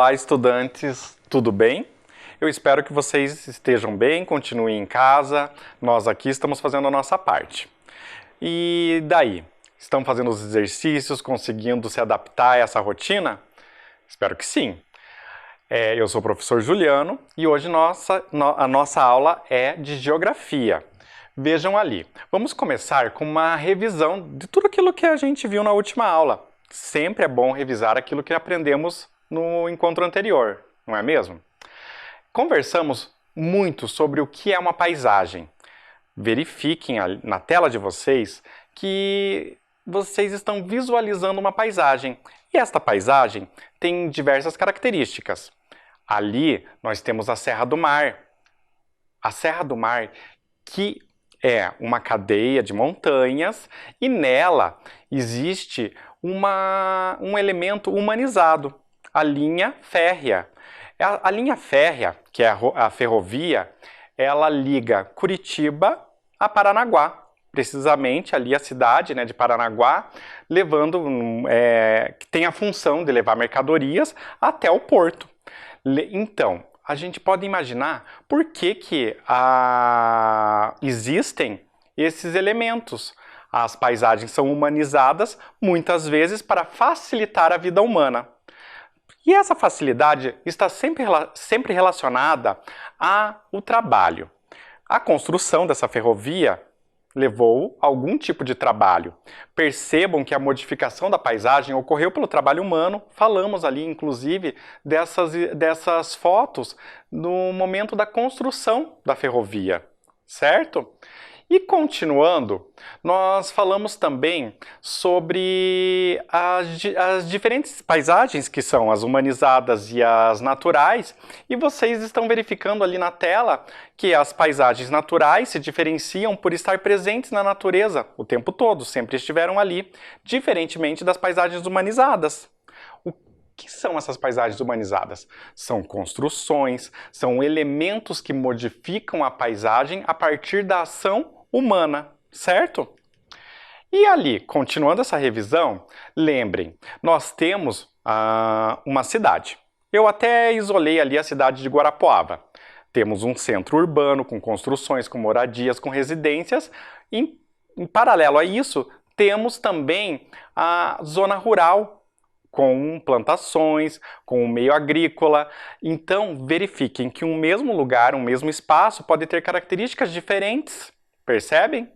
Olá, estudantes, tudo bem? Eu espero que vocês estejam bem, continuem em casa, nós aqui estamos fazendo a nossa parte. E daí? Estão fazendo os exercícios, conseguindo se adaptar a essa rotina? Espero que sim. Eu sou o professor Juliano e hoje a nossa aula é de Geografia. Vejam ali, vamos começar com uma revisão de tudo aquilo que a gente viu na última aula. Sempre é bom revisar aquilo que aprendemos no encontro anterior, não é mesmo? Conversamos muito sobre o que é uma paisagem. Verifiquem na tela de vocês que vocês estão visualizando uma paisagem. E esta paisagem tem diversas características. Ali nós temos a Serra do Mar. A Serra do Mar, que é uma cadeia de montanhas, e nela existe um elemento humanizado, a linha férrea. A linha férrea, que é a ferrovia, ela liga Curitiba a Paranaguá, precisamente ali a cidade, né, de Paranaguá, que tem a função de levar mercadorias até o porto. Então, a gente pode imaginar por que existem esses elementos. As paisagens são humanizadas, muitas vezes, para facilitar a vida humana. E essa facilidade está sempre relacionada ao trabalho. A construção dessa ferrovia levou algum tipo de trabalho. Percebam que a modificação da paisagem ocorreu pelo trabalho humano. Falamos ali, inclusive, dessas fotos no momento da construção da ferrovia, certo? E continuando, nós falamos também sobre as diferentes paisagens que são as humanizadas e as naturais, e vocês estão verificando ali na tela que as paisagens naturais se diferenciam por estar presentes na natureza o tempo todo, sempre estiveram ali, diferentemente das paisagens humanizadas. O que são essas paisagens humanizadas? São construções, são elementos que modificam a paisagem a partir da ação humana, certo? E ali, continuando essa revisão, lembrem, nós temos uma cidade. Eu até isolei ali a cidade de Guarapuava. Temos um centro urbano com construções, com moradias, com residências. Em paralelo a isso, temos também a zona rural, com plantações, com o meio agrícola. Então, verifiquem que um mesmo lugar, um mesmo espaço pode ter características diferentes. Percebem?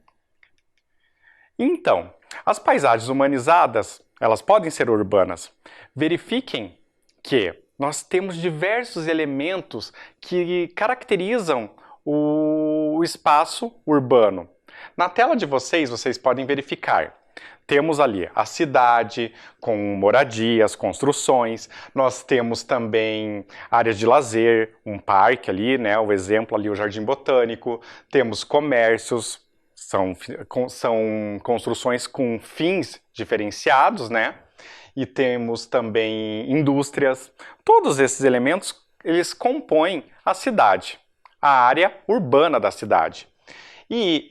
Então, as paisagens humanizadas, elas podem ser urbanas. Verifiquem que nós temos diversos elementos que caracterizam o espaço urbano. Na tela de vocês podem verificar. Temos ali a cidade com moradias, construções. Nós temos também áreas de lazer, um parque ali, né? O exemplo ali, o Jardim Botânico. Temos comércios, são construções com fins diferenciados, né? E temos também indústrias. Todos esses elementos, eles compõem a cidade, a área urbana da cidade. E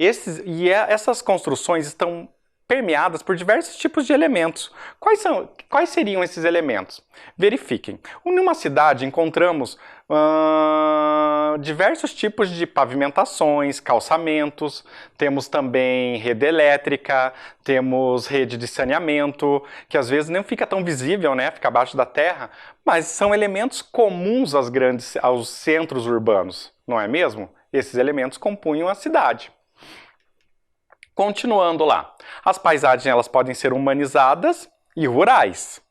essas construções estão permeadas por diversos tipos de elementos. Quais seriam esses elementos? Verifiquem. Numa cidade encontramos diversos tipos de pavimentações, calçamentos, temos também rede elétrica, temos rede de saneamento, que às vezes nem fica tão visível, né? Fica abaixo da terra, mas são elementos comuns aos centros urbanos, não é mesmo? Esses elementos compunham a cidade. Continuando lá, as paisagens elas podem ser humanizadas e rurais.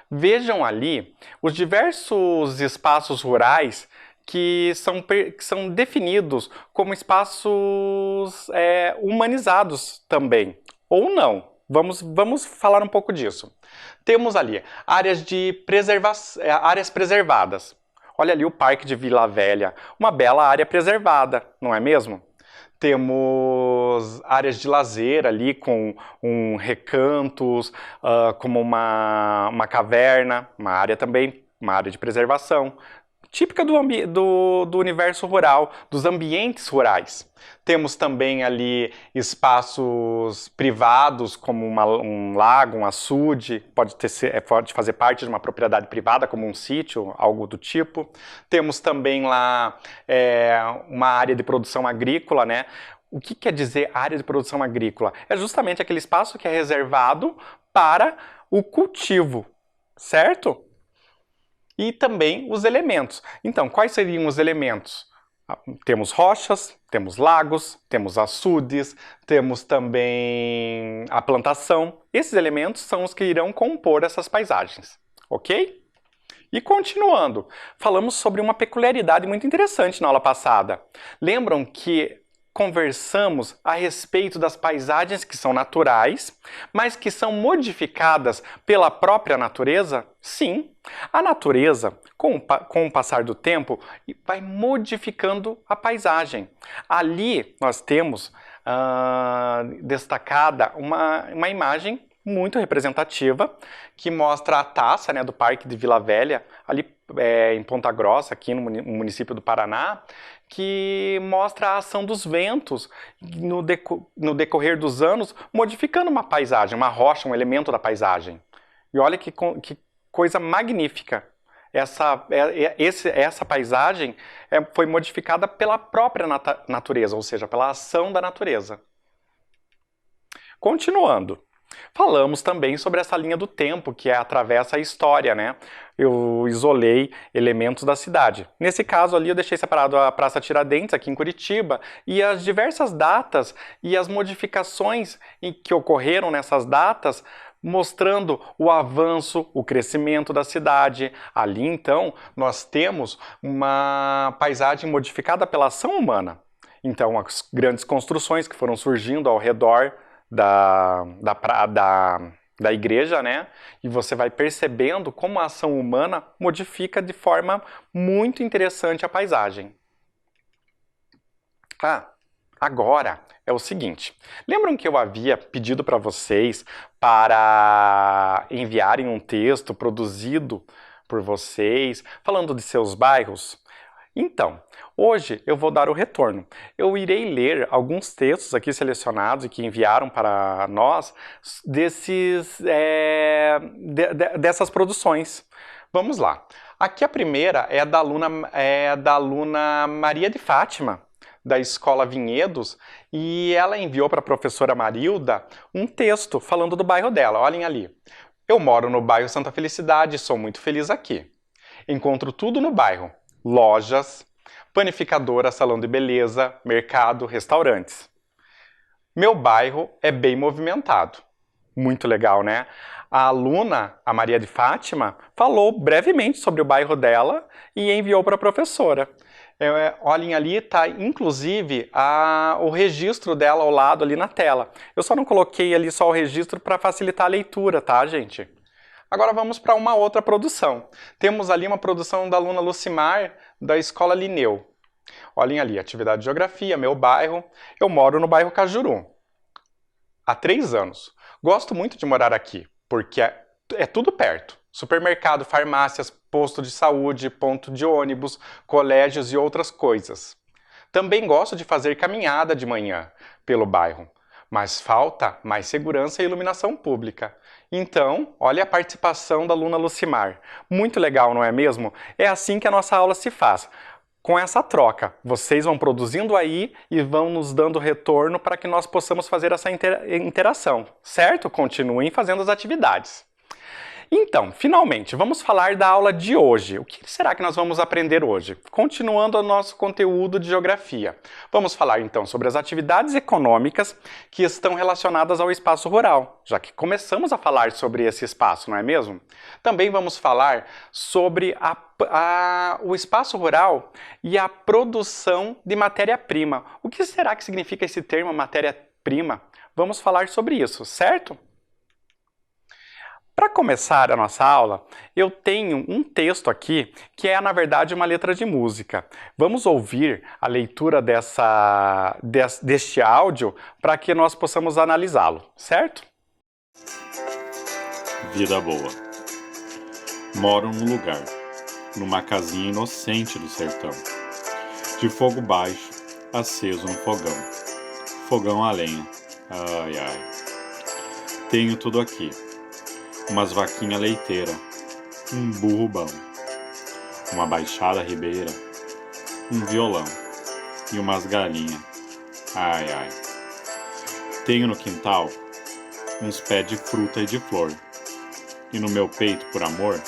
Vejam ali os diversos espaços rurais que são definidos como espaços humanizados também, ou não. Vamos falar um pouco disso. Temos ali áreas preservadas. Olha ali o Parque de Vila Velha, uma bela área preservada, não é mesmo? Temos áreas de lazer ali com recantos, como uma caverna, uma área de preservação. típica do universo rural, dos ambientes rurais. Temos também ali espaços privados, como um lago, um açude, pode fazer parte de uma propriedade privada, como um sítio, algo do tipo. Temos também lá uma área de produção agrícola, né? O que quer dizer área de produção agrícola? É justamente aquele espaço que é reservado para o cultivo, certo? E também os elementos. Então, quais seriam os elementos? Temos rochas, temos lagos, temos açudes, temos também a plantação. Esses elementos são os que irão compor essas paisagens, ok? E continuando, falamos sobre uma peculiaridade muito interessante na aula passada. Lembram que conversamos a respeito das paisagens que são naturais, mas que são modificadas pela própria natureza? Sim, a natureza, com o passar do tempo, vai modificando a paisagem. Ali nós temos destacada uma imagem muito representativa, que mostra a taça, né, do Parque de Vila Velha, ali em Ponta Grossa, aqui no município do Paraná, que mostra a ação dos ventos no decorrer dos anos, modificando uma paisagem, uma rocha, um elemento da paisagem. E olha que coisa magnífica. Essa paisagem foi modificada pela própria natureza, ou seja, pela ação da natureza. Continuando. Falamos também sobre essa linha do tempo que atravessa a história, né? Eu isolei elementos da cidade. Nesse caso ali eu deixei separado a Praça Tiradentes, aqui em Curitiba, e as diversas datas e as modificações que ocorreram nessas datas, mostrando o avanço, o crescimento da cidade. Ali, então, nós temos uma paisagem modificada pela ação humana. Então, as grandes construções que foram surgindo ao redor da igreja, né? E você vai percebendo como a ação humana modifica de forma muito interessante a paisagem. Agora é o seguinte, lembram que eu havia pedido para vocês para enviarem um texto produzido por vocês, falando de seus bairros? Então, hoje eu vou dar o retorno. Eu irei ler alguns textos aqui selecionados e que enviaram para nós dessas produções. Vamos lá. Aqui a primeira é da aluna Maria de Fátima, da Escola Vinhedos, e ela enviou para a professora Marilda um texto falando do bairro dela. Olhem ali. Eu moro no bairro Santa Felicidade e sou muito feliz aqui. Encontro tudo no bairro. Lojas, panificadora, salão de beleza, mercado, restaurantes. Meu bairro é bem movimentado. Muito legal, né? A aluna, a Maria de Fátima, falou brevemente sobre o bairro dela e enviou para a professora. Olhem ali, está inclusive o registro dela ao lado ali na tela. Eu só não coloquei ali só o registro para facilitar a leitura, tá, gente? Agora vamos para uma outra produção. Temos ali uma produção da aluna Lucimar, da Escola Linneu. Olhem ali, atividade de geografia, meu bairro. Eu moro no bairro Cajuru. Há 3 anos. Gosto muito de morar aqui, porque é tudo perto. Supermercado, farmácias, posto de saúde, ponto de ônibus, colégios e outras coisas. Também gosto de fazer caminhada de manhã pelo bairro. Mas falta mais segurança e iluminação pública. Então, olha a participação da aluna Lucimar. Muito legal, não é mesmo? É assim que a nossa aula se faz. Com essa troca, vocês vão produzindo aí e vão nos dando retorno para que nós possamos fazer essa interação, certo? Continuem fazendo as atividades. Então, finalmente, vamos falar da aula de hoje. O que será que nós vamos aprender hoje? Continuando o nosso conteúdo de geografia. Vamos falar então sobre as atividades econômicas que estão relacionadas ao espaço rural, já que começamos a falar sobre esse espaço, não é mesmo? Também vamos falar sobre o espaço rural e a produção de matéria-prima. O que será que significa esse termo matéria-prima? Vamos falar sobre isso, certo? Para começar a nossa aula, eu tenho um texto aqui que é, na verdade, uma letra de música. Vamos ouvir a leitura deste áudio para que nós possamos analisá-lo, certo? Vida boa. Moro num lugar numa casinha inocente do sertão, de fogo baixo, aceso no fogão. Fogão a lenha. Ai, ai. Tenho tudo aqui. Umas vaquinha leiteira, um burro bom, uma baixada ribeira, um violão e umas galinhas. Ai, ai. Tenho no quintal uns pés de fruta e de flor. E no meu peito, por amor,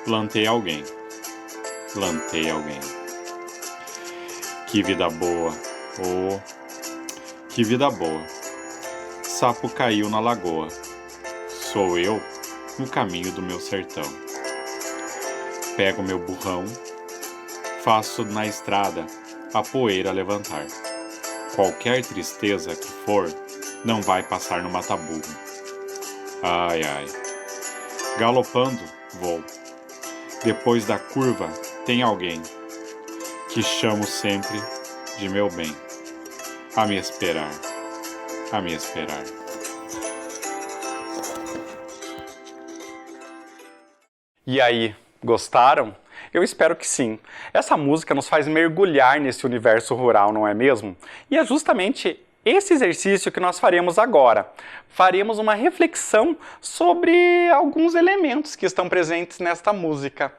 plantei alguém. Plantei alguém. Que vida boa. Oh, que vida boa. Sapo caiu na lagoa. Sou eu no caminho do meu sertão. Pego meu burrão, faço na estrada a poeira levantar. Qualquer tristeza que for, não vai passar no mataburro. Ai, ai. Galopando, vou. Depois da curva, tem alguém que chamo sempre de meu bem. A me esperar, a me esperar. E aí, gostaram? Eu espero que sim. Essa música nos faz mergulhar nesse universo rural, não é mesmo? E é justamente esse exercício que nós faremos agora. Faremos uma reflexão sobre alguns elementos que estão presentes nesta música.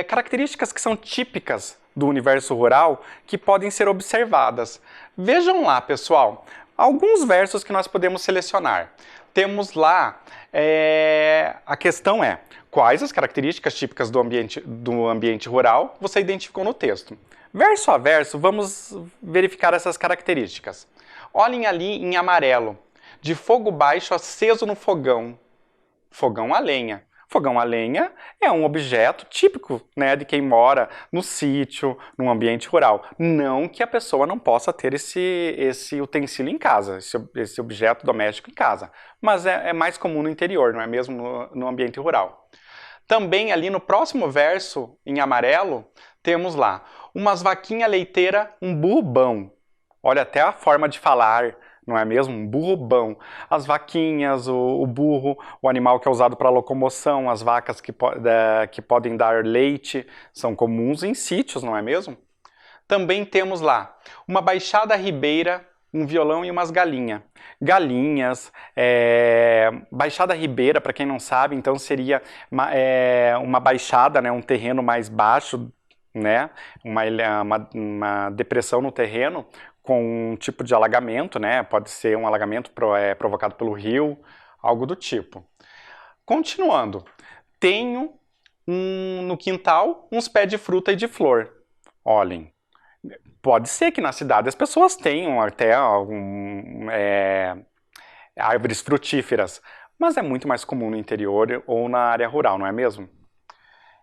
Características que são típicas do universo rural que podem ser observadas. Vejam lá, pessoal, alguns versos que nós podemos selecionar. Temos lá, a questão é, quais as características típicas do ambiente rural você identificou no texto? Verso a verso, vamos verificar essas características. Olhem ali em amarelo, de fogo baixo aceso no fogão, fogão a lenha. Fogão a lenha é um objeto típico, né, de quem mora no sítio, num ambiente rural. Não que a pessoa não possa ter esse utensílio em casa, esse objeto doméstico em casa, mas é mais comum no interior, não é mesmo no ambiente rural. Também ali no próximo verso, em amarelo, temos lá, umas vaquinha leiteira, um burro bom. Olha até a forma de falar, não é mesmo? Um burro bom. As vaquinhas, o burro, o animal que é usado para locomoção, as vacas que podem dar leite, são comuns em sítios, não é mesmo? Também temos lá, uma baixada ribeira, um violão e umas galinhas. Galinhas, baixada ribeira, para quem não sabe, então seria uma baixada, né, um terreno mais baixo, né, uma depressão no terreno, com um tipo de alagamento, né? Pode ser um alagamento provocado pelo rio, algo do tipo. Continuando, tenho no quintal uns pés de fruta e de flor. Olhem, pode ser que na cidade as pessoas tenham até árvores frutíferas, mas é muito mais comum no interior ou na área rural, não é mesmo?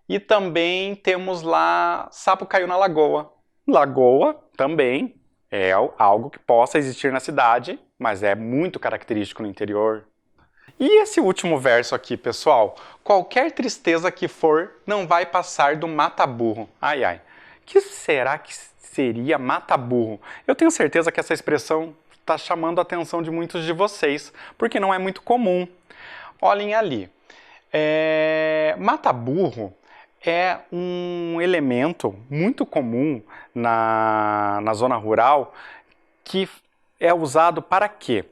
E também temos lá, sapo caiu na lagoa. Lagoa também é algo que possa existir na cidade, mas é muito característico no interior. E esse último verso aqui, pessoal? Qualquer tristeza que for, não vai passar do mata-burro. Ai, ai. O que será que seria mata-burro? Eu tenho certeza que essa expressão está chamando a atenção de muitos de vocês, porque não é muito comum. Olhem ali. Mata-burro é um elemento muito comum na zona rural que é usado para quê?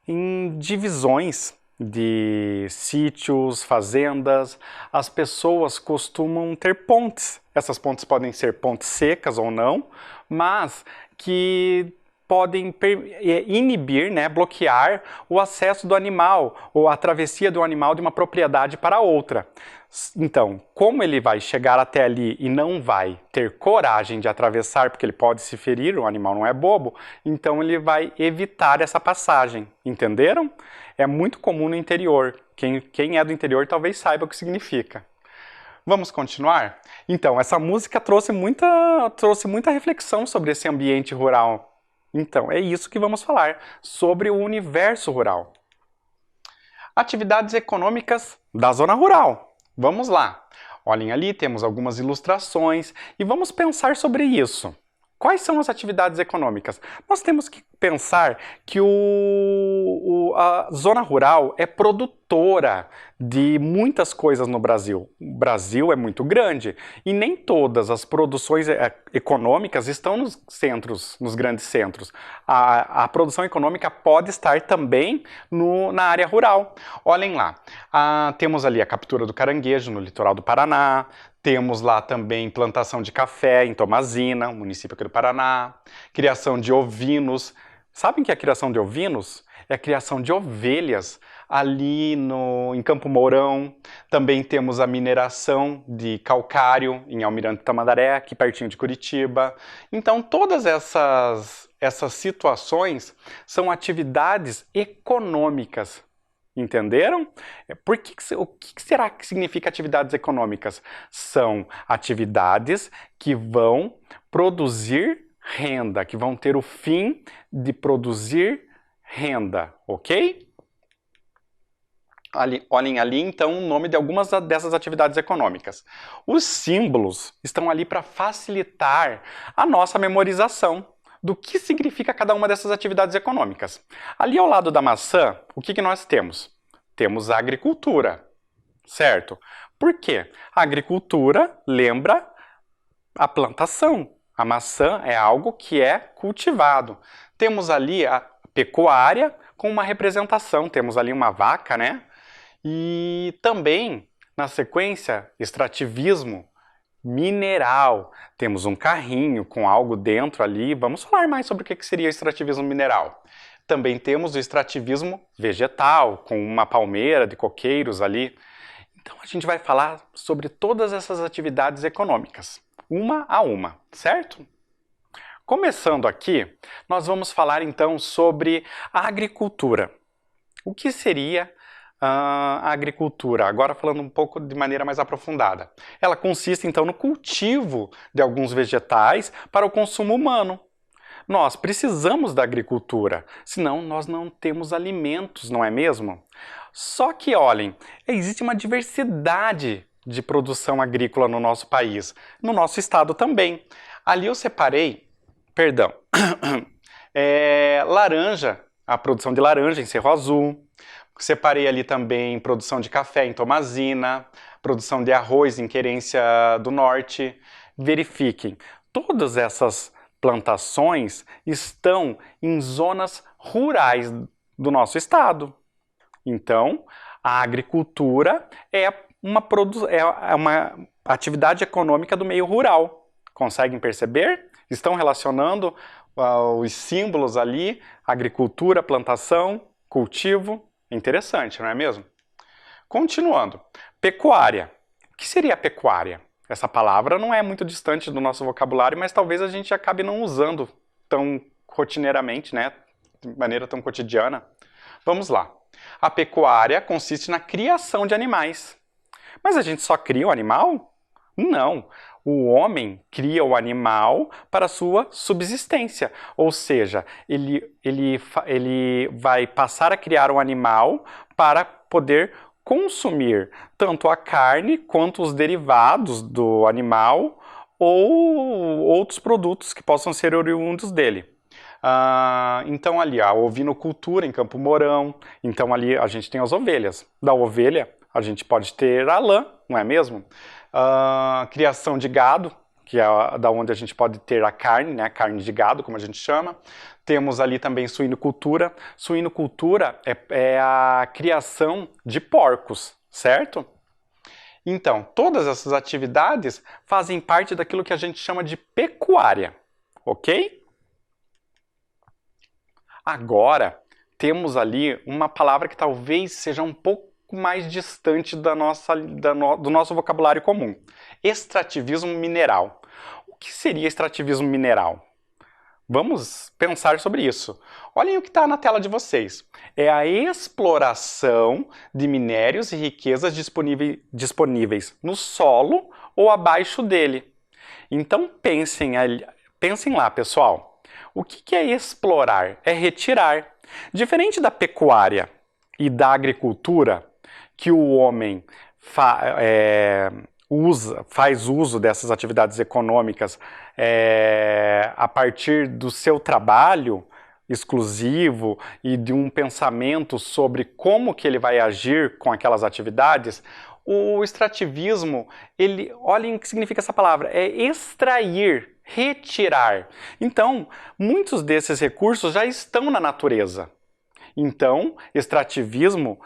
Em divisões de sítios, fazendas, as pessoas costumam ter pontes. Essas pontes podem ser pontes secas ou não, mas que podem inibir, né, bloquear o acesso do animal ou a travessia do animal de uma propriedade para outra. Então, como ele vai chegar até ali e não vai ter coragem de atravessar, porque ele pode se ferir, o animal não é bobo, então ele vai evitar essa passagem, entenderam? É muito comum no interior. Quem é do interior talvez saiba o que significa. Vamos continuar? Então, essa música trouxe muita reflexão sobre esse ambiente rural. Então, é isso que vamos falar, sobre o universo rural. Atividades econômicas da zona rural. Vamos lá. Olhem ali, temos algumas ilustrações e vamos pensar sobre isso. Quais são as atividades econômicas? Nós temos que pensar que a zona rural é produtora de muitas coisas no Brasil. O Brasil é muito grande e nem todas as produções econômicas estão nos centros, nos grandes centros. A produção econômica pode estar também na área rural. Olhem lá, temos ali a captura do caranguejo no litoral do Paraná, temos lá também plantação de café em Tomazina, município aqui do Paraná, criação de ovinos. Sabem o que é a criação de ovinos? É a criação de ovelhas ali em Campo Mourão. Também temos a mineração de calcário em Almirante Tamandaré, aqui pertinho de Curitiba. Então, todas essas situações são atividades econômicas. Entenderam? O que será que significa atividades econômicas? São atividades que vão produzir renda, que vão ter o fim de produzir renda, ok? Olhem ali, então, o nome de algumas dessas atividades econômicas. Os símbolos estão ali para facilitar a nossa memorização do que significa cada uma dessas atividades econômicas. Ali ao lado da maçã, o que nós temos? Temos a agricultura, certo? Por quê? A agricultura lembra a plantação. A maçã é algo que é cultivado. Temos ali a pecuária com uma representação. Temos ali uma vaca, né? E também, na sequência, extrativismo mineral. Temos um carrinho com algo dentro ali. Vamos falar mais sobre o que seria o extrativismo mineral. Também temos o extrativismo vegetal, com uma palmeira de coqueiros ali. Então a gente vai falar sobre todas essas atividades econômicas, uma a uma, certo? Começando aqui, nós vamos falar então sobre a agricultura. O que seria a agricultura? Agora falando um pouco de maneira mais aprofundada. Ela consiste então no cultivo de alguns vegetais para o consumo humano. Nós precisamos da agricultura, senão nós não temos alimentos, não é mesmo? Só que, olhem, existe uma diversidade de produção agrícola no nosso país, no nosso estado também. Ali eu separei, laranja, a produção de laranja em Cerro Azul. Separei ali também produção de café em Tomazina, produção de arroz em Querência do Norte. Verifiquem, todas essas plantações estão em zonas rurais do nosso estado. Então, a agricultura é uma atividade econômica do meio rural. Conseguem perceber? Estão relacionando os símbolos ali, agricultura, plantação, cultivo. Interessante, não é mesmo? Continuando. Pecuária. O que seria a pecuária? Essa palavra não é muito distante do nosso vocabulário, mas talvez a gente acabe não usando tão rotineiramente, né? De maneira tão cotidiana. Vamos lá. A pecuária consiste na criação de animais. Mas a gente só cria o animal? Não. O homem cria o animal para a sua subsistência. Ou seja, ele vai passar a criar um animal para poder consumir tanto a carne quanto os derivados do animal ou outros produtos que possam ser oriundos dele. Então ali a ovinocultura em Campo Mourão, então ali a gente tem as ovelhas. Da ovelha a gente pode ter a lã, não é mesmo? Criação de gado, que é da onde a gente pode ter a carne, né? Carne de gado, como a gente chama. Temos ali também suinocultura. Suinocultura é a criação de porcos, certo? Então, todas essas atividades fazem parte daquilo que a gente chama de pecuária, ok? Agora, temos ali uma palavra que talvez seja um pouco mais distante do nosso vocabulário comum. Extrativismo mineral. O que seria extrativismo mineral? Vamos pensar sobre isso. Olhem o que está na tela de vocês. É a exploração de minérios e riquezas disponíveis no solo ou abaixo dele. Então pensem lá, pessoal. O que é explorar? É retirar. Diferente da pecuária e da agricultura, que o homem faz uso dessas atividades econômicas a partir do seu trabalho, exclusivo e de um pensamento sobre como que ele vai agir com aquelas atividades, o extrativismo, olhem o que significa essa palavra, é extrair, retirar. Então, muitos desses recursos já estão na natureza. Então, extrativismo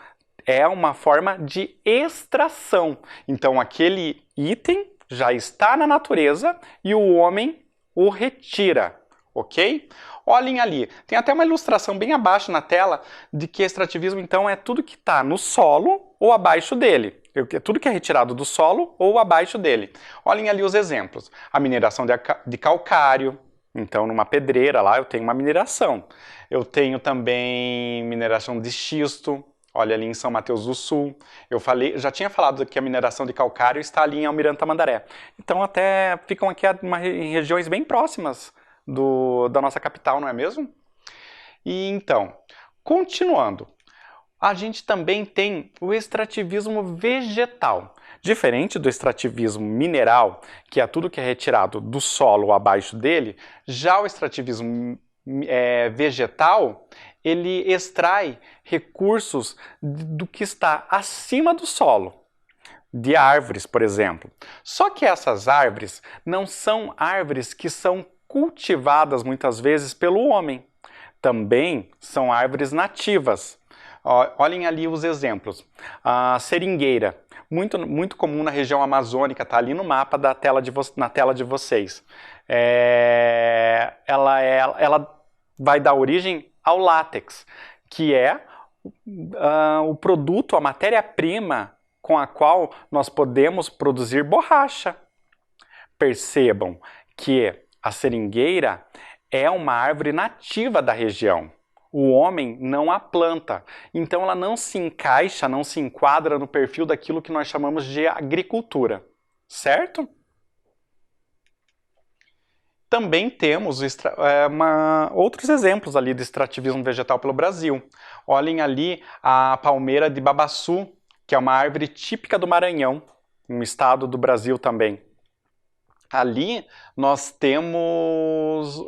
é uma forma de extração. Então, aquele item já está na natureza e o homem o retira, ok? Olhem ali, tem até uma ilustração bem abaixo na tela de que extrativismo, então, é tudo que está no solo ou abaixo dele. Tudo que é retirado do solo ou abaixo dele. Olhem ali os exemplos. A mineração de calcário. Então, numa pedreira lá eu tenho uma mineração. Eu tenho também mineração de xisto. Olha ali em São Mateus do Sul. Já tinha falado que a mineração de calcário está ali em Almirante Tamandaré. Então até ficam aqui em regiões bem próximas da nossa capital, não é mesmo? E então, continuando. A gente também tem o extrativismo vegetal. Diferente do extrativismo mineral, que é tudo que é retirado do solo ou abaixo dele, já o extrativismo vegetal, ele extrai recursos do que está acima do solo, de árvores, por exemplo. Só que essas árvores não são árvores que são cultivadas muitas vezes pelo homem. Também são árvores nativas. Olhem ali os exemplos. A seringueira, muito comum na região amazônica, está ali no mapa na tela de vocês. Ela vai dar origem ao látex, que é o produto, a matéria-prima com a qual nós podemos produzir borracha. Percebam que a seringueira é uma árvore nativa da região. O homem não a planta, então ela não se encaixa, não se enquadra no perfil daquilo que nós chamamos de agricultura, certo? Também temos outros exemplos ali de extrativismo vegetal pelo Brasil. Olhem ali a palmeira de babaçu, que é uma árvore típica do Maranhão, um estado do Brasil também. Ali nós temos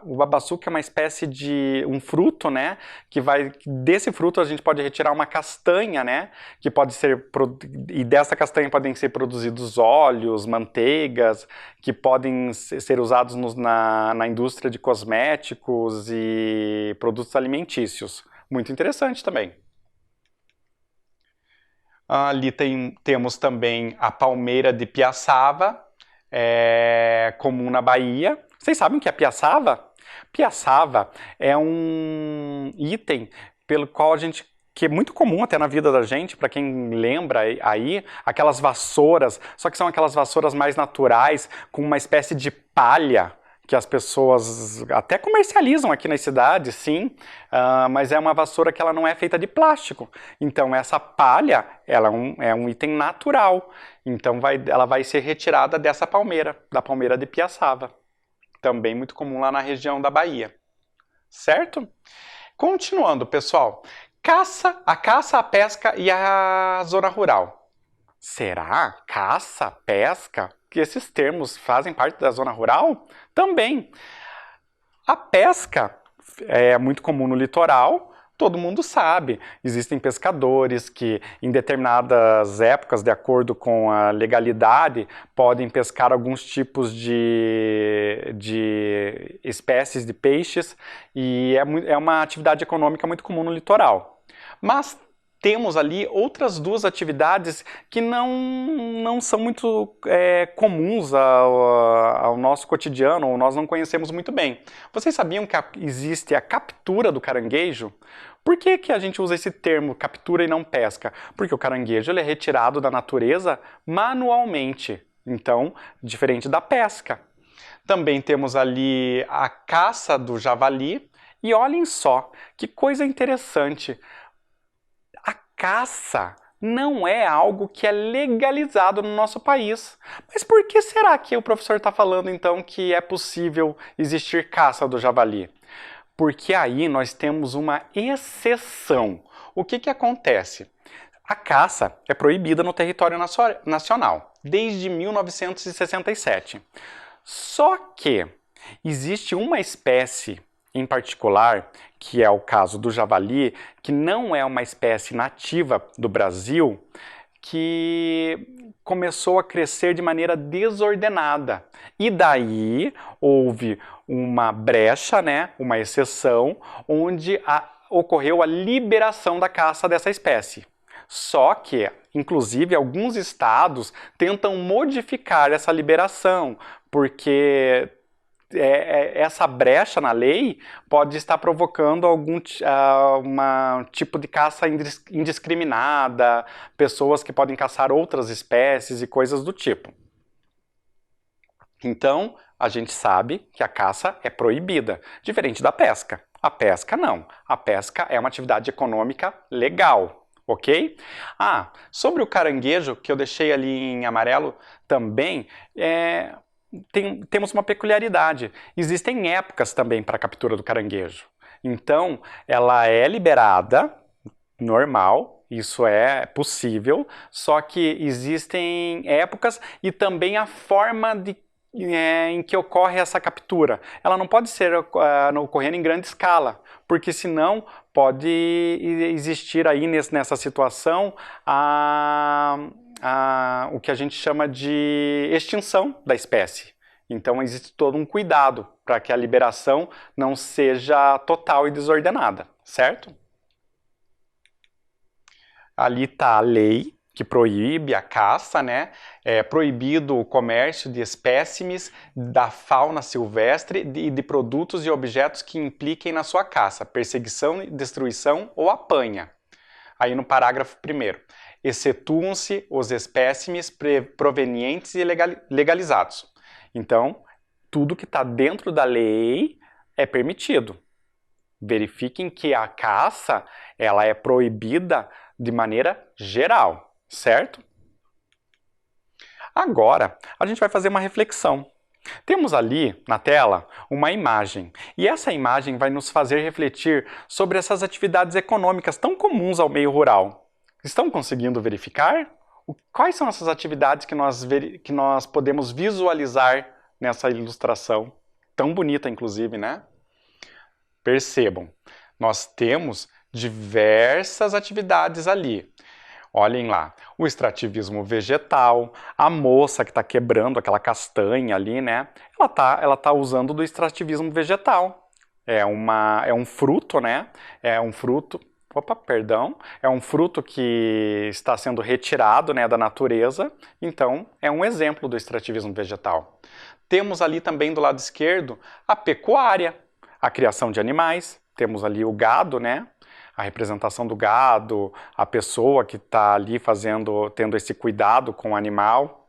o babaçu, que é uma espécie de um fruto, né? Desse fruto a gente pode retirar uma castanha, né? E dessa castanha podem ser produzidos óleos, manteigas, que podem ser usados na indústria de cosméticos e produtos alimentícios. Muito interessante também. Ali temos também a palmeira de piaçava, comum na Bahia. Vocês sabem o que é piaçava? Piaçava é um item pelo qual que é muito comum até na vida da gente, para quem lembra aí, aquelas vassouras, só que são aquelas vassouras mais naturais, com uma espécie de palha, que as pessoas até comercializam aqui nas cidades, sim, mas é uma vassoura que ela não é feita de plástico. Então essa palha, ela é um item natural. Então ela vai ser retirada dessa palmeira, da palmeira de piaçava. Também muito comum lá na região da Bahia. Certo? Continuando, pessoal. A caça, a pesca e a zona rural. Será? Caça, pesca? Que esses termos fazem parte da zona rural? Também. A pesca é muito comum no litoral, todo mundo sabe. Existem pescadores que, em determinadas épocas, de acordo com a legalidade, podem pescar alguns tipos de espécies de peixes, e é uma atividade econômica muito comum no litoral. Mas temos ali outras duas atividades que não são muito comuns ao nosso cotidiano, ou nós não conhecemos muito bem. Vocês sabiam que existe a captura do caranguejo? Por que a gente usa esse termo captura e não pesca? Porque o caranguejo ele é retirado da natureza manualmente, então diferente da pesca. Também temos ali a caça do javali, e olhem só, que coisa interessante. Caça não é algo que é legalizado no nosso país. Mas por que será que o professor está falando, então, que é possível existir caça do javali? Porque aí nós temos uma exceção. O que acontece? A caça é proibida no território nacional, desde 1967. Só que existe uma espécie em particular, que é o caso do javali, que não é uma espécie nativa do Brasil, que começou a crescer de maneira desordenada. E daí houve uma brecha, né, uma exceção, onde ocorreu a liberação da caça dessa espécie. Só que, inclusive, alguns estados tentam modificar essa liberação, porque essa brecha na lei pode estar provocando algum tipo de caça indiscriminada, pessoas que podem caçar outras espécies e coisas do tipo. Então, a gente sabe que a caça é proibida, diferente da pesca. A pesca não. A pesca é uma atividade econômica legal, ok? Sobre o caranguejo, que eu deixei ali em amarelo também, temos uma peculiaridade. Existem épocas também para a captura do caranguejo. Então, ela é liberada, normal, isso é possível, só que existem épocas e também a forma em que ocorre essa captura. Ela não pode ser ocorrendo em grande escala, porque senão pode existir aí nessa situação o que a gente chama de extinção da espécie. Então existe todo um cuidado para que a liberação não seja total e desordenada, certo? Ali está a lei que proíbe a caça, né? É proibido o comércio de espécimes da fauna silvestre e de produtos e objetos que impliquem na sua caça, perseguição, destruição ou apanha. Aí no parágrafo 1º, excetuam-se os espécimes provenientes e legalizados. Então, tudo que está dentro da lei é permitido. Verifiquem que a caça ela é proibida de maneira geral, certo? Agora, a gente vai fazer uma reflexão. Temos ali na tela uma imagem, e essa imagem vai nos fazer refletir sobre essas atividades econômicas tão comuns ao meio rural. Estão conseguindo verificar? Quais são essas atividades que nós podemos visualizar nessa ilustração? Tão bonita, inclusive, né? Percebam, nós temos diversas atividades ali. Olhem lá, o extrativismo vegetal, a moça que está quebrando aquela castanha ali, né? Ela tá usando do extrativismo vegetal. É um fruto, né? É um fruto que está sendo retirado, né, da natureza, então é um exemplo do extrativismo vegetal. Temos ali também do lado esquerdo a pecuária, a criação de animais, temos ali o gado, né, a representação do gado, a pessoa que está ali tendo esse cuidado com o animal.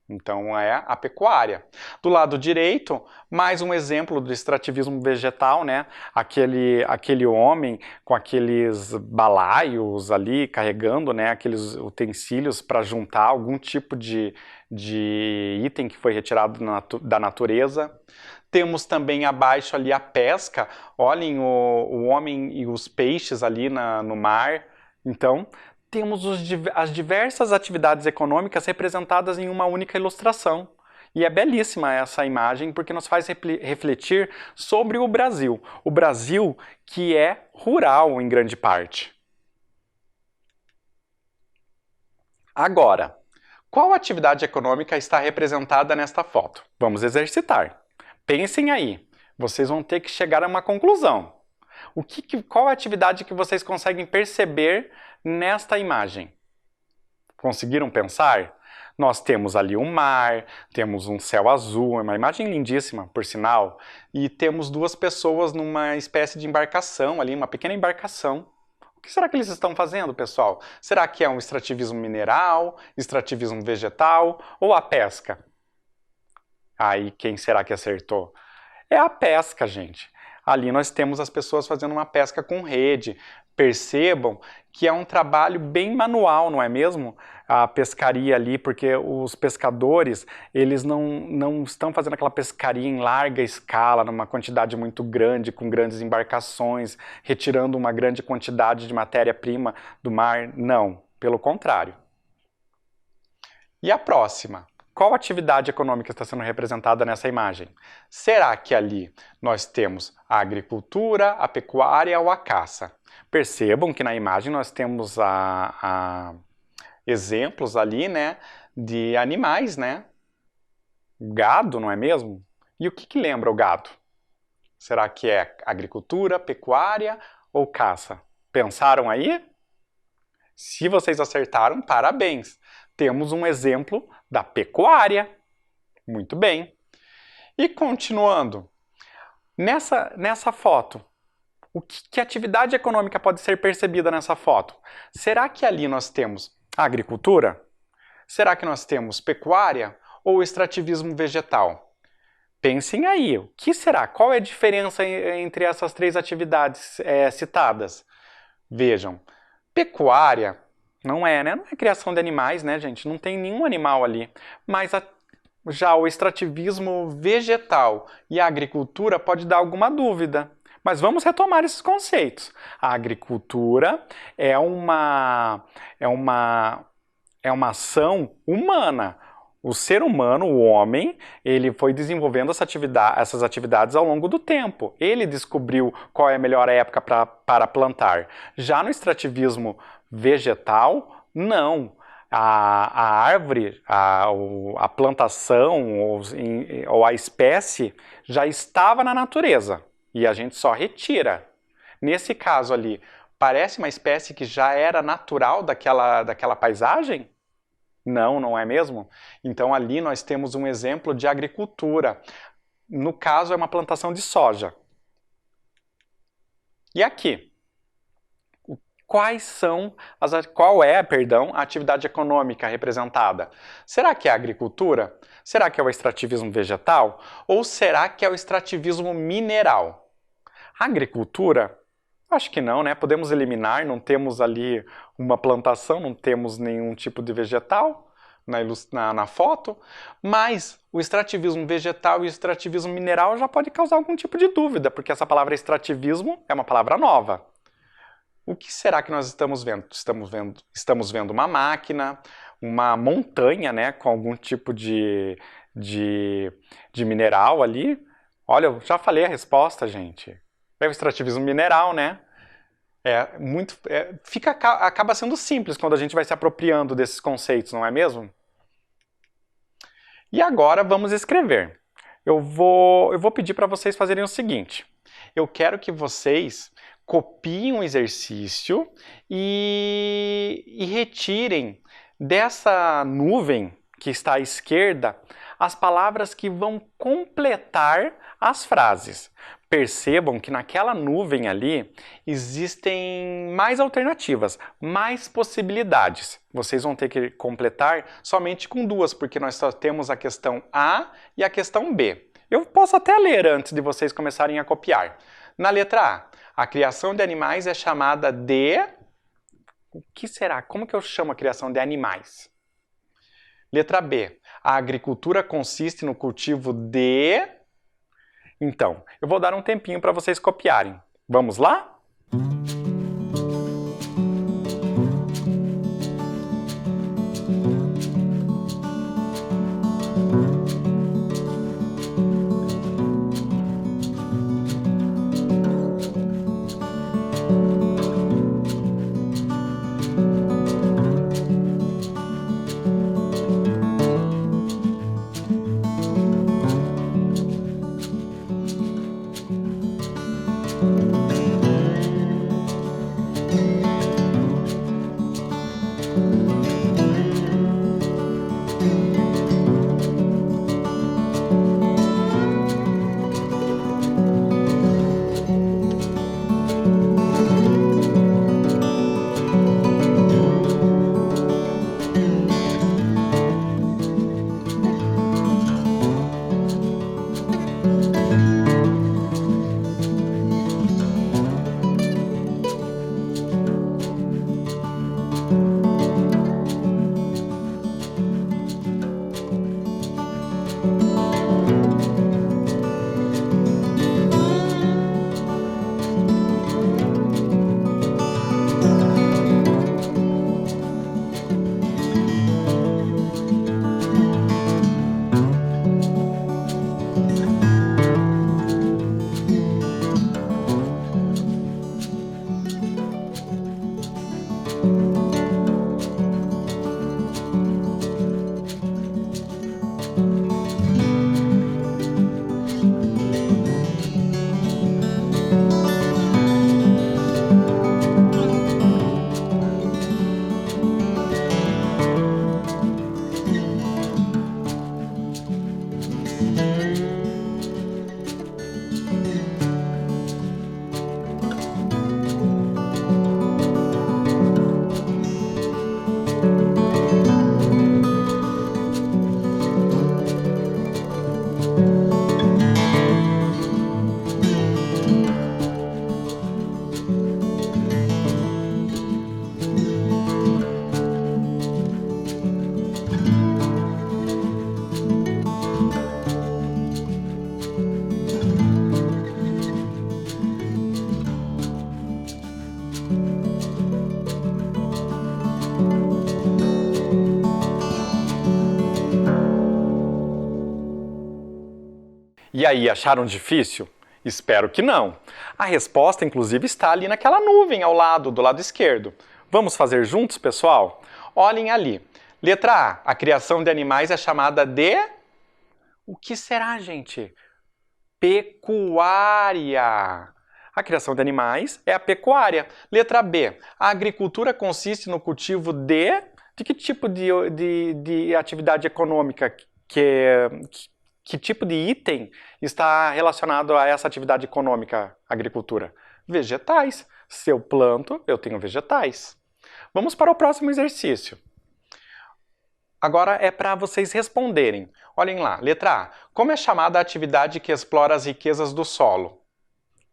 Então é a pecuária. Do lado direito, mais um exemplo do extrativismo vegetal, né? Aquele homem com aqueles balaios ali carregando, né, aqueles utensílios para juntar algum tipo de item que foi retirado da natureza. Temos também abaixo ali a pesca. Olhem o homem e os peixes ali no mar. Então, temos as diversas atividades econômicas representadas em uma única ilustração. E é belíssima essa imagem porque nos faz refletir sobre o Brasil. O Brasil que é rural em grande parte. Agora, qual atividade econômica está representada nesta foto? Vamos exercitar. Pensem aí. Vocês vão ter que chegar a uma conclusão. Qual a atividade que vocês conseguem perceber nesta imagem? Conseguiram pensar? Nós temos ali um mar, temos um céu azul, é uma imagem lindíssima, por sinal, e temos duas pessoas numa espécie de embarcação ali, uma pequena embarcação. O que será que eles estão fazendo, pessoal? Será que é um extrativismo mineral, extrativismo vegetal ou a pesca? Aí, quem será que acertou? É a pesca, gente. Ali nós temos as pessoas fazendo uma pesca com rede. Percebam que é um trabalho bem manual, não é mesmo? A pescaria ali, porque os pescadores, eles não estão fazendo aquela pescaria em larga escala, numa quantidade muito grande, com grandes embarcações, retirando uma grande quantidade de matéria-prima do mar. Não, pelo contrário. E a próxima? qual atividade econômica está sendo representada nessa imagem? Será que ali nós temos a agricultura, a pecuária ou a caça? Percebam que na imagem nós temos exemplos ali, né, de animais, né? Gado, não é mesmo? E o que lembra o gado? Será que é agricultura, pecuária ou caça? Pensaram aí? Se vocês acertaram, parabéns! Temos um exemplo da pecuária. Muito bem. E continuando, nessa foto, que atividade econômica pode ser percebida nessa foto? Será que ali nós temos agricultura? Será que nós temos pecuária ou extrativismo vegetal? Pensem aí, o que será? Qual é a diferença entre essas três atividades citadas? Vejam, pecuária não é, né? Não é criação de animais, né, gente? Não tem nenhum animal ali. Mas já o extrativismo vegetal e a agricultura pode dar alguma dúvida. Mas vamos retomar esses conceitos. A agricultura é uma ação humana. O ser humano, o homem, ele foi desenvolvendo essas atividades ao longo do tempo. Ele descobriu qual é a melhor época para plantar. Já no extrativismo vegetal, não. A árvore, a plantação ou a espécie já estava na natureza e a gente só retira. Nesse caso ali, parece uma espécie que já era natural daquela paisagem? Não, não é mesmo? Então ali nós temos um exemplo de agricultura. No caso é uma plantação de soja. E aqui? Qual é a atividade econômica representada? Será que é a agricultura? Será que é o extrativismo vegetal? Ou será que é o extrativismo mineral? A agricultura? Acho que não, né? Podemos eliminar, não temos ali uma plantação, não temos nenhum tipo de vegetal na foto, mas o extrativismo vegetal e o extrativismo mineral já pode causar algum tipo de dúvida, porque essa palavra extrativismo é uma palavra nova. O que será que nós estamos vendo? Estamos vendo uma máquina, uma montanha, né, com algum tipo de mineral ali. Olha, eu já falei a resposta, gente. É o extrativismo mineral, né? Acaba sendo simples quando a gente vai se apropriando desses conceitos, não é mesmo? E agora vamos escrever. Eu vou pedir para vocês fazerem o seguinte. Eu quero que vocês copiem o exercício e retirem dessa nuvem que está à esquerda as palavras que vão completar as frases. Percebam que naquela nuvem ali existem mais alternativas, mais possibilidades. Vocês vão ter que completar somente com duas, porque nós só temos a questão A e a questão B. Eu posso até ler antes de vocês começarem a copiar. Na letra A criação de animais é chamada de... O que será? Como que eu chamo a criação de animais? Letra B. A agricultura consiste no cultivo de... Então, eu vou dar um tempinho para vocês copiarem. Vamos lá? E aí, acharam difícil? Espero que não. A resposta, inclusive, está ali naquela nuvem ao lado, do lado esquerdo. Vamos fazer juntos, pessoal? Olhem ali. Letra A criação de animais é chamada de... O que será, gente? Pecuária. A criação de animais é a pecuária. Letra B. A agricultura consiste no cultivo de... De que tipo de atividade econômica que tipo de item está relacionado a essa atividade econômica, agricultura? Vegetais. Se eu planto, eu tenho vegetais. Vamos para o próximo exercício. Agora é para vocês responderem. Olhem lá. Letra A. Como é chamada a atividade que explora as riquezas do solo?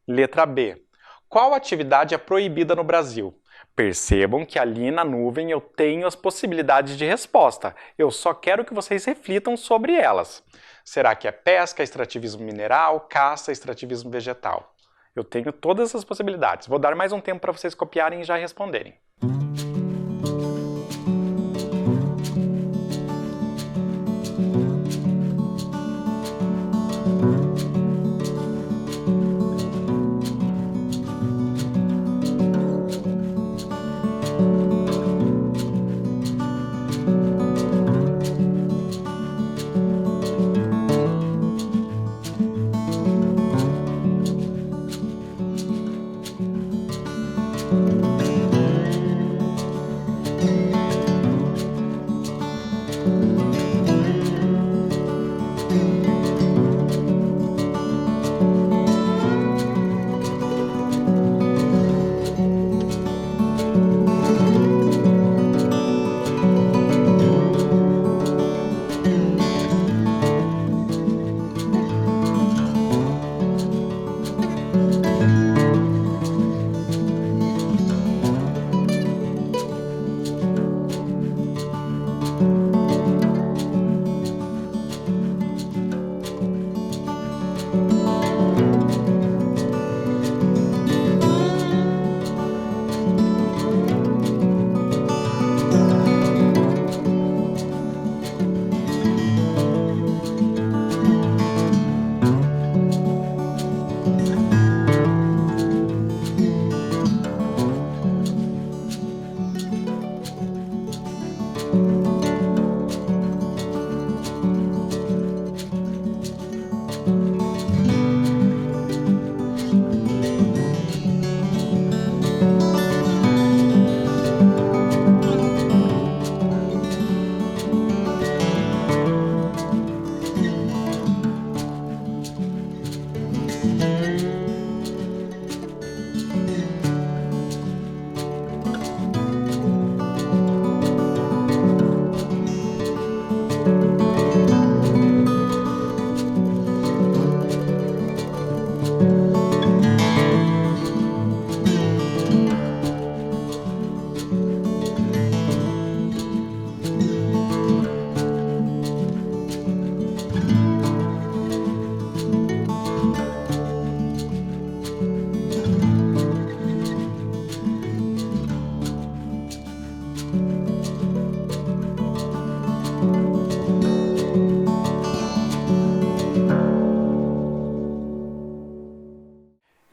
Letra B. Qual atividade é proibida no Brasil? Percebam que ali na nuvem eu tenho as possibilidades de resposta. Eu só quero que vocês reflitam sobre elas. Será que é pesca, extrativismo mineral, caça, extrativismo vegetal? Eu tenho todas essas possibilidades. Vou dar mais um tempo para vocês copiarem e já responderem.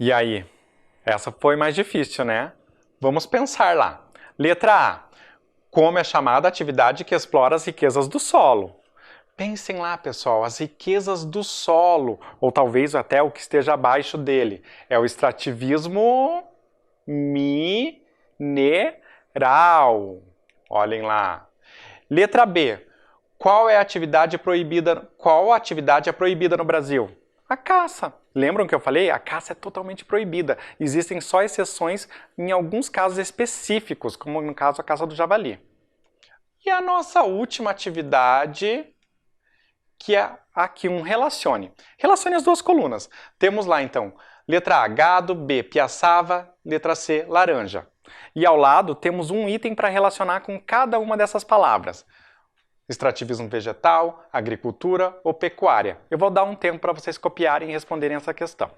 E aí? Essa foi mais difícil, né? Vamos pensar lá. Letra A. Como é chamada a atividade que explora as riquezas do solo? Pensem lá, pessoal, as riquezas do solo, ou talvez até o que esteja abaixo dele. É o extrativismo mineral. Olhem lá. Letra B. Qual é a atividade proibida? Qual atividade é proibida no Brasil? A caça. Lembram que eu falei? A caça é totalmente proibida. Existem só exceções em alguns casos específicos, como no caso a caça do javali. E a nossa última atividade, que é aqui um relacione. Relacione as duas colunas. Temos lá então, letra A, gado, B, piaçava, letra C, laranja. E ao lado temos um item para relacionar com cada uma dessas palavras. Extrativismo vegetal, agricultura ou pecuária. Eu vou dar um tempo para vocês copiarem e responderem essa questão.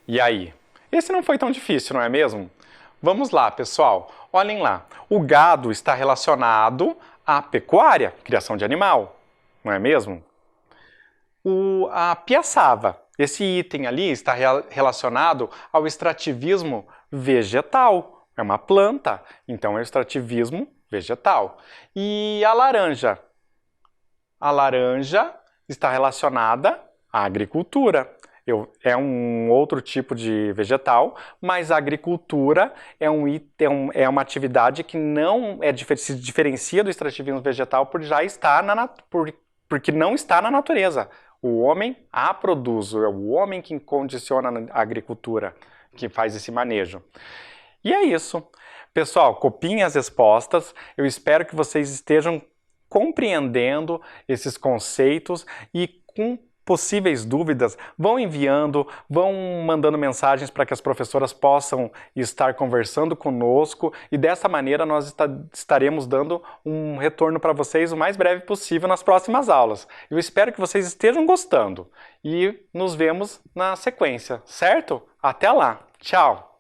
E aí? Esse não foi tão difícil, não é mesmo? Vamos lá, pessoal. Olhem lá. O gado está relacionado à pecuária, criação de animal, não é mesmo? A piaçava, esse item ali está relacionado ao extrativismo vegetal. É uma planta, então é o extrativismo vegetal. E a laranja? A laranja está relacionada à agricultura. É um outro tipo de vegetal, mas a agricultura é uma atividade que não se diferencia do extrativismo vegetal por já estar porque não está na natureza. O homem a produz, é o homem que condiciona a agricultura, que faz esse manejo. E é isso. Pessoal, copiem as respostas. Eu espero que vocês estejam compreendendo esses conceitos e com possíveis dúvidas, vão enviando, vão mandando mensagens para que as professoras possam estar conversando conosco e dessa maneira nós estaremos dando um retorno para vocês o mais breve possível nas próximas aulas. Eu espero que vocês estejam gostando e nos vemos na sequência, certo? Até lá! Tchau!